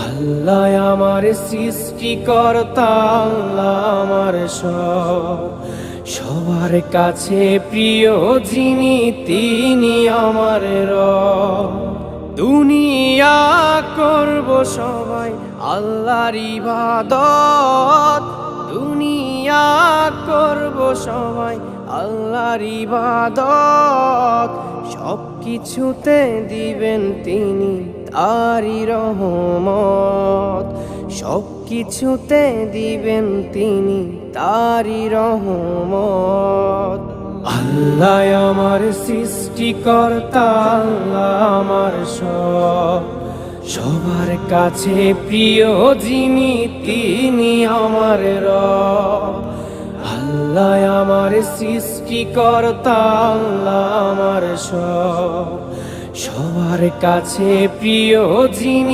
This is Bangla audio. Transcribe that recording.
আল্লাহ আমার সৃষ্টিকর্তা, আল্লাহ আমার সব, সবার কাছে প্রিয় যিনি তিনি আমার রব। দুনিয়া করব সবাই আল্লাহর ইবাদত, দুনিয়া করব সবাই আল্লাহর ইবাদত, সব কিছুতে দিবেন তিনি তারি রহমত, সব কিছুতে দিবেন তিনি তারি রহমত। আল্লাহ আমার সৃষ্টিকর্তা, আল্লাহ আমার সব, সবার কাছে প্রিয় যিনি তিনি আমার রব। আল্লাহ আমার সৃষ্টিকর্তা, আল্লাহ আমার সব, সবার কাছে প্রিয় যিনি